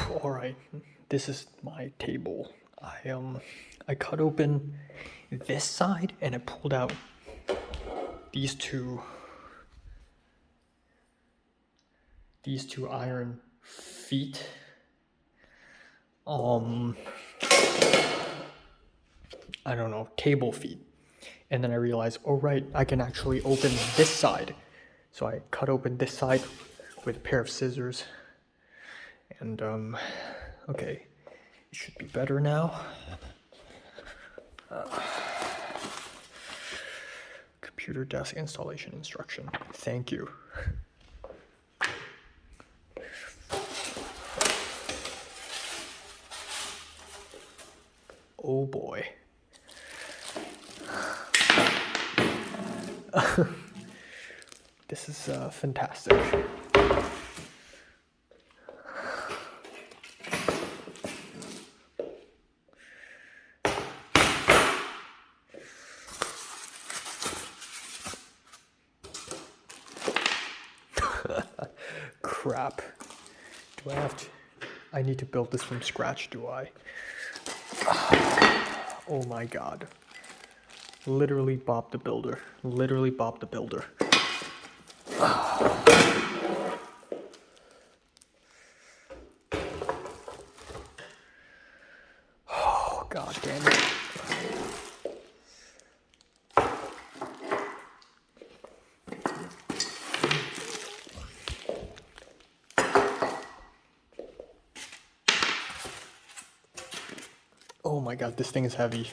All right, this is my table. I cut open this side and I pulled out these two iron feet. I don't know, table feet. And then I realized, oh right, I can actually open this side. So I cut open this side with a pair of scissors. And okay, it should be better now. Computer desk installation instruction. Thank you. Oh boy. This is fantastic. Crap. Do I have to? I need to build this from scratch, do I? Oh my god. Literally Bob the Builder. Literally Bob the Builder. Oh god damn it. Oh my god, this thing is heavy.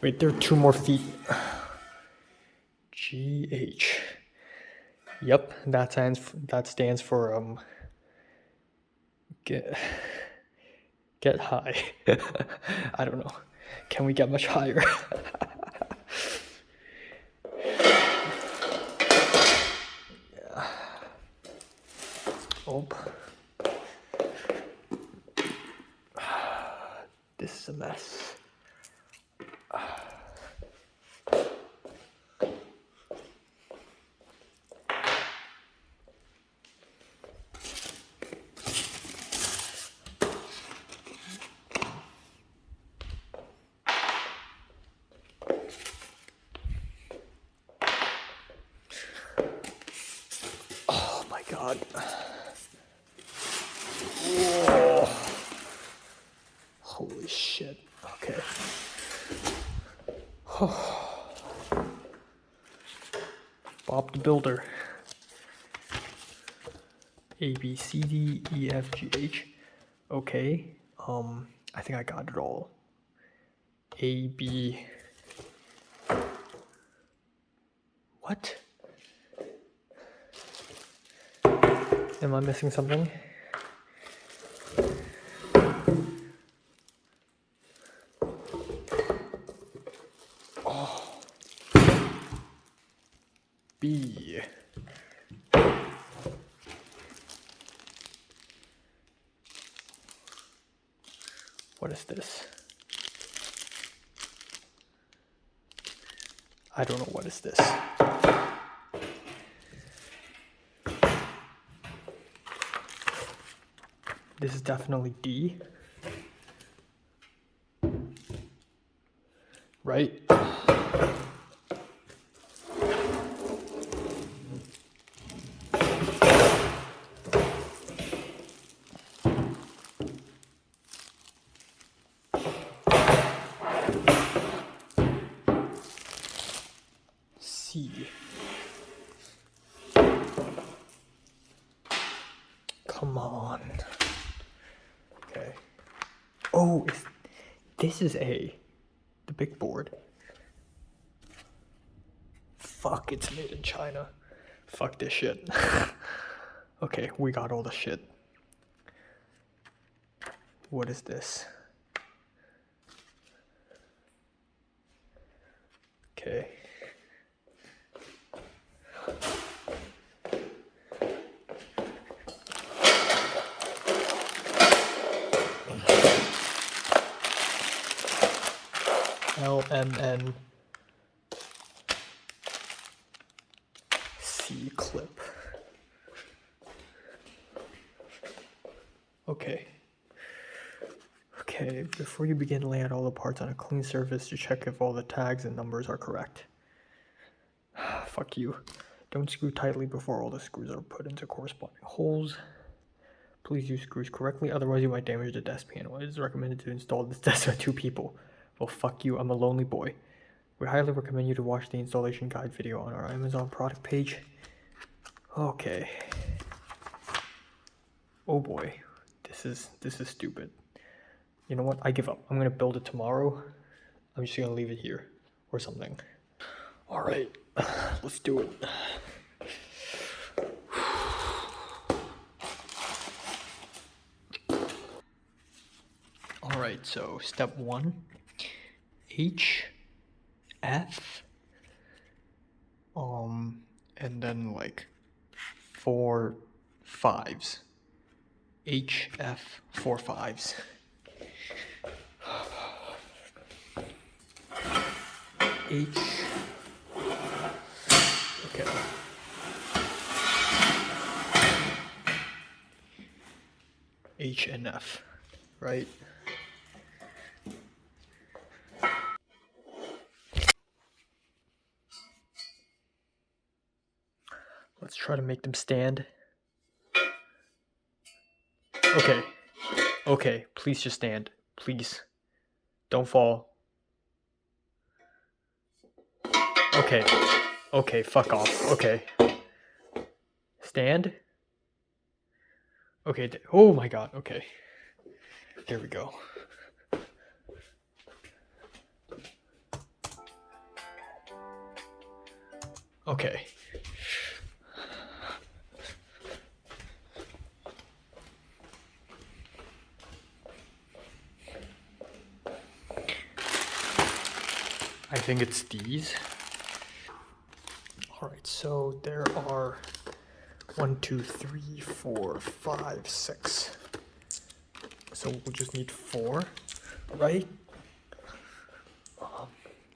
Wait, there are 2 more feet. GH. Yep, that stands for get high. I don't know. Can we get much higher? Yeah. Oh. This is a mess. Oh my god. Whoa. Holy shit. Okay. Bob the Builder. A, B, C, D, E, F, G, H. Okay. I think I got it all. A, B. What? Am I missing something? Oh. B. What is this? I don't know what is this. This is definitely D. Right? C. Come on. Okay. Oh, this is A. The big board. Fuck, it's made in China. Fuck this shit. Okay, we got all the shit. What is this? Okay. LMN C clip. Okay, Okay, before you begin, lay out all the parts on a clean surface to check if all the tags and numbers are correct. Fuck you. Don't screw tightly before all the screws are put into corresponding holes. Please use screws correctly, otherwise you might damage the desk panel. It is recommended to install this desk with 2 people. Well, fuck you, I'm a lonely boy. We highly recommend you to watch the installation guide video on our Amazon product page. Okay. Oh boy, this is stupid. You know what? I give up. I'm gonna build it tomorrow. I'm just gonna leave it here or something. All right, let's do it. All right, so step 1, H, F, and then like 4 5s. H, F, 4 5s. H. Okay. H and F, right? Let's try to make them stand. Okay. Okay, please just stand. Please. Don't fall. Okay. Okay, fuck off. Okay. Stand. Okay, oh my god, okay. There we go. Okay. I think it's these. Alright, so there are 1, 2, 3, 4, 5, 6. So we'll just need 4, right?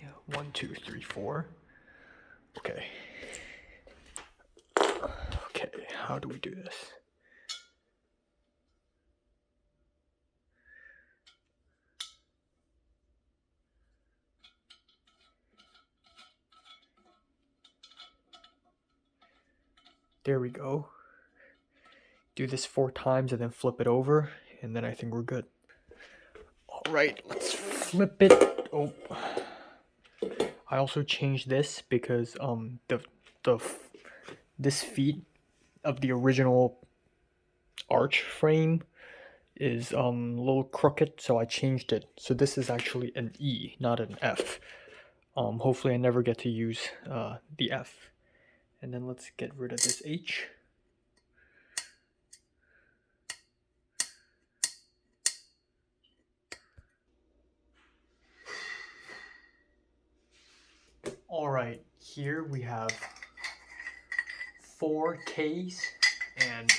Yeah, 1, 2, 3, 4. Okay. Okay, how do we do this? There we go. Do this 4 times and then flip it over, and then I think we're good. Alright, let's flip it. Oh. I also changed this because this feet of the original arch frame is a little crooked, so I changed it. So this is actually an E, not an F. Hopefully I never get to use the F. And then let's get rid of this H. Alright, here we have 4 Ks and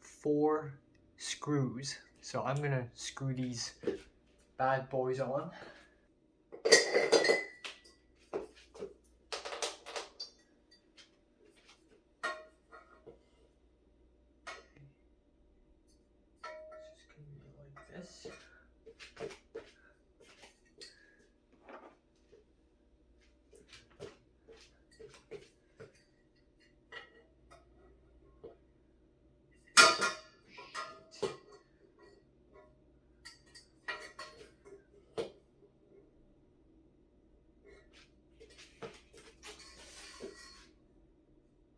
4 screws. So I'm gonna screw these bad boys on. This.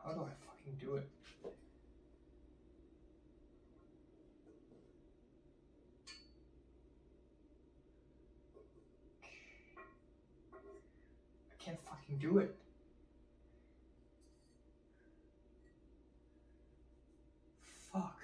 How do I fucking do it? I can't fucking do it. Fuck.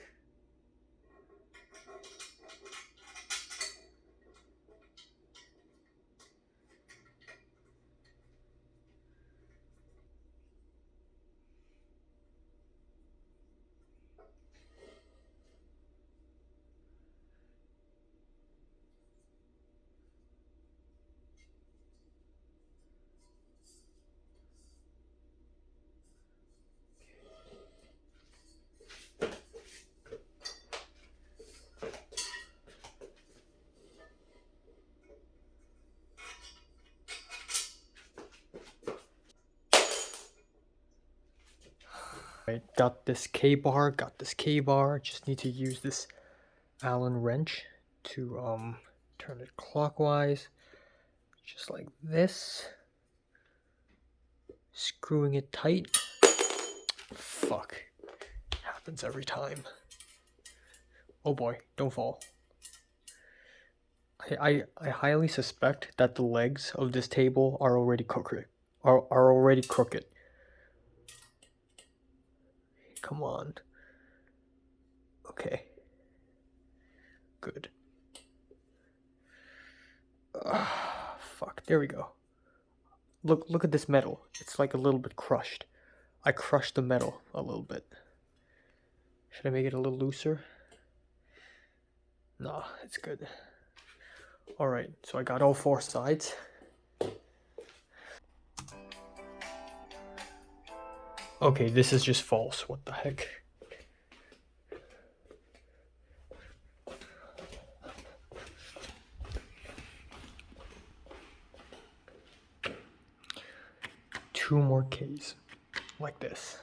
I got this K-bar, just need to use this Allen wrench to turn it clockwise, just like this, screwing it tight. Fuck, happens every time. Oh boy, don't fall. I highly suspect that the legs of this table are already crooked. Come on. Okay. Good. Fuck, there we go. Look at this metal. It's like a little bit crushed. I crushed the metal a little bit. Should I make it a little looser? Nah, it's good. Alright, so I got all 4 sides. Okay, this is just false. What the heck? Two more Ks, like this.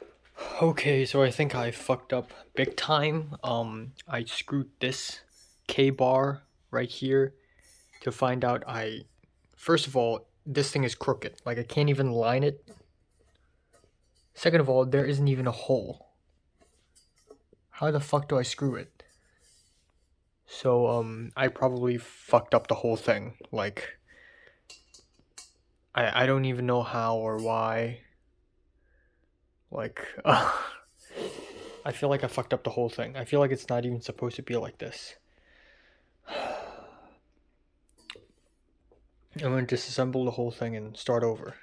Okay, so I think I fucked up big time. I screwed this K-bar right here to find out first of all, this thing is crooked. Like, I can't even line it. Second of all, there isn't even a hole. How the fuck do I screw it? So, I probably fucked up the whole thing. Like, I don't even know how or why. Like, I feel like I fucked up the whole thing. I feel like it's not even supposed to be like this. I'm going to disassemble the whole thing and start over.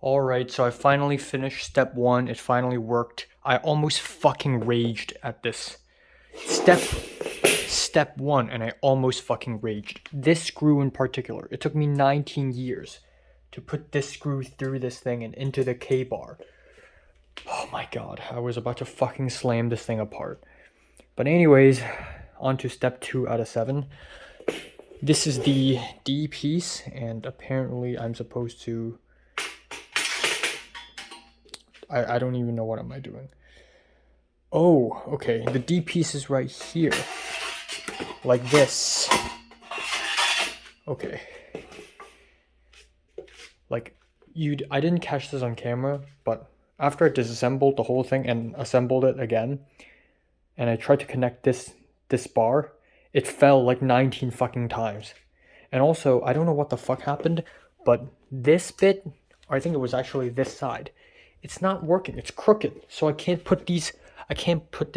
Alright, so I finally finished step 1. It finally worked. I almost fucking raged at this. Step 1, and I almost fucking raged. This screw in particular. It took me 19 years to put this screw through this thing and into the K-bar. Oh my god, I was about to fucking slam this thing apart. But anyways, on to step 2 out of 7. This is the D piece, and apparently I'm supposed to I don't even know what am I doing. Oh, okay. The D piece is right here. Like this. Okay. Like, I didn't catch this on camera, but after I disassembled the whole thing and assembled it again, and I tried to connect this bar, it fell like 19 fucking times. And also, I don't know what the fuck happened, but this bit, or I think it was actually this side, it's not working. It's crooked, so I can't put these. I can't put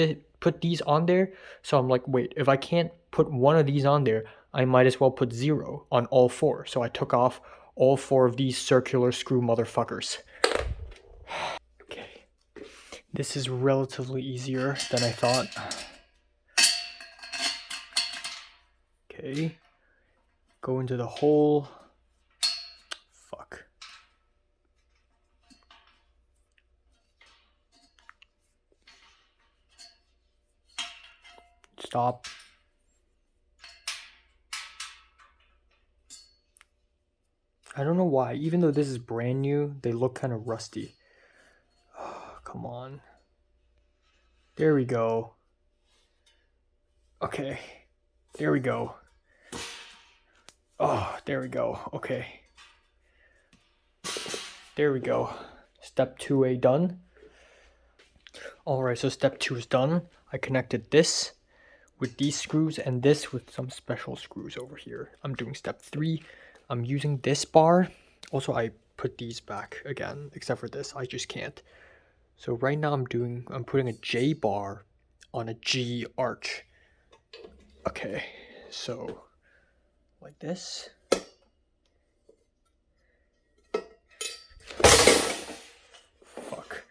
these on there. So I'm like, wait, if I can't put one of these on there, I might as well put 0 on all 4. So I took off all 4 of these circular screw motherfuckers. Okay, this is relatively easier than I thought. Okay, go into the hole. Fuck. Stop. I don't know why, even though this is brand new, they look kind of rusty. Oh, come on. There we go. Okay. There we go. Oh, there we go. Okay. There we go. Step 2A done. Alright, so step 2 is done. I connected this with these screws and this with some special screws over here. I'm doing step 3. I'm using this bar. Also, I put these back again, except for this. I just can't. So right now I'm putting a J bar on a G arch. Okay, so like this. Fuck.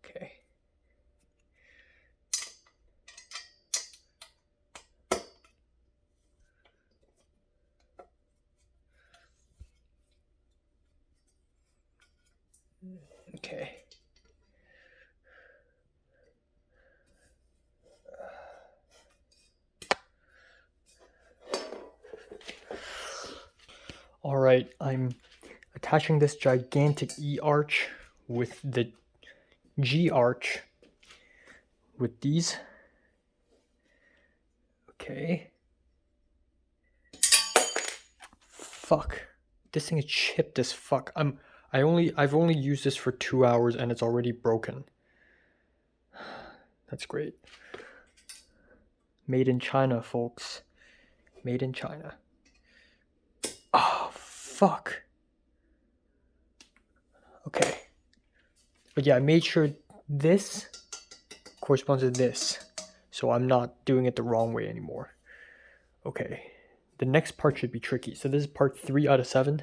Okay. Okay. Alright, I'm attaching this gigantic E arch with the G arch with these. Okay. Fuck. This thing is chipped as fuck. I've only used this for 2 hours and it's already broken. That's great. Made in China, folks. Made in China. Oh, fuck. Okay. But yeah, I made sure this corresponds to this. So I'm not doing it the wrong way anymore. Okay. The next part should be tricky. So this is part 3 out of 7.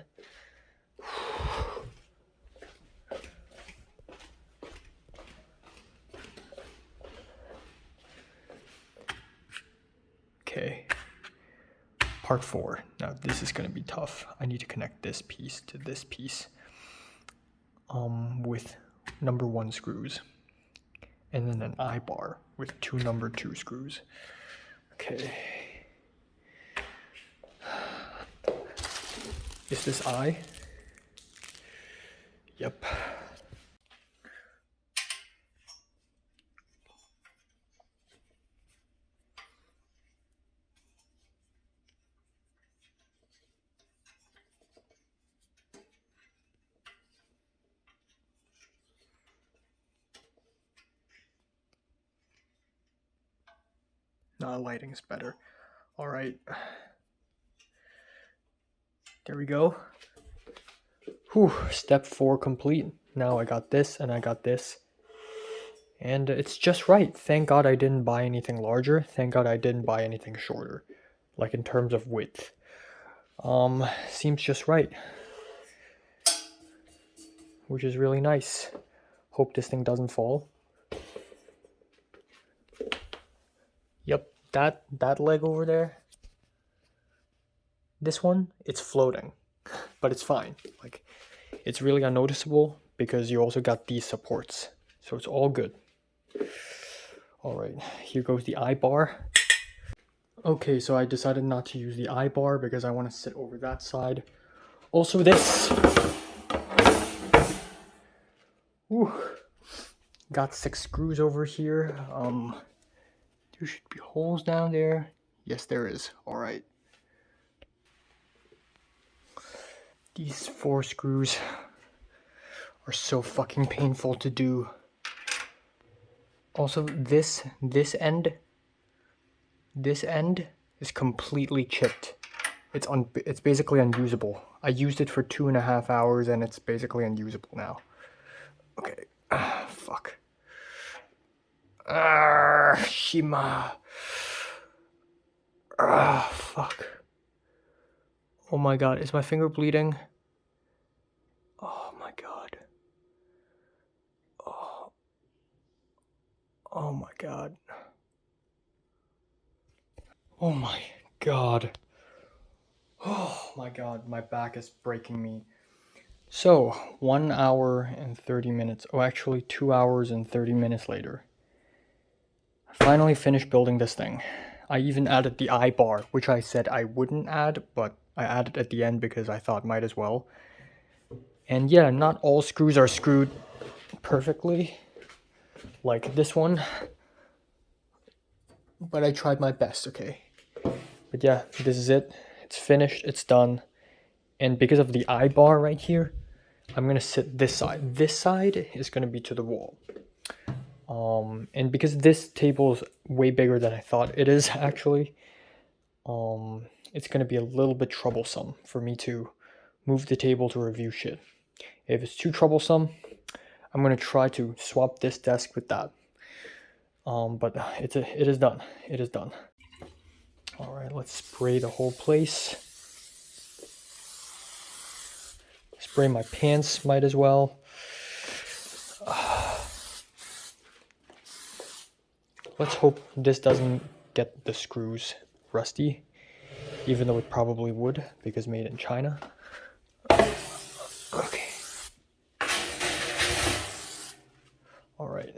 Okay. Part 4. Now this is going to be tough. I need to connect this piece to this piece with number 1 screws. And then an I bar with 2 number 2 screws. Okay. Is this I? Yep. Nah, lighting's better. All right. There we go. Whew, step 4 complete. Now I got this and I got this. And it's just right. Thank God I didn't buy anything larger. Thank God I didn't buy anything shorter. Like in terms of width. Seems just right. Which is really nice. Hope this thing doesn't fall. Yep, that leg over there. This one, it's floating. But it's fine. Like, it's really unnoticeable because you also got these supports. So it's all good. Alright, here goes the I bar. Okay, so I decided not to use the I bar because I want to sit over that side. Also this. Whew. Got 6 screws over here. There should be holes down there. Yes, there is. All right. These 4 screws are so fucking painful to do. Also, this end is completely chipped. It's basically unusable. I used it for 2.5 hours and it's basically unusable now. Okay. Fuck. Shima. Fuck. Oh my god, is my finger bleeding? Oh my god. Oh my god. Oh my god. Oh my god, my back is breaking me. So, 1 hour and 30 minutes. Oh, actually 2 hours and 30 minutes later. I finally finished building this thing. I even added the eye bar, which I said I wouldn't add, but I added at the end because I thought might as well. And yeah, not all screws are screwed perfectly, like this one. But I tried my best, okay? But yeah, this is it. It's finished, it's done. And because of the eye bar right here, I'm gonna sit this side. This side is gonna be to the wall. And because this table is way bigger than I thought it is actually, it's gonna be a little bit troublesome for me to move the table to review shit. If it's too troublesome, I'm gonna try to swap this desk with that. But it is done. It is done. All right, let's spray the whole place. Spray my pants, might as well. Let's hope this doesn't get the screws rusty, even though it probably would because made in China. Okay. All right.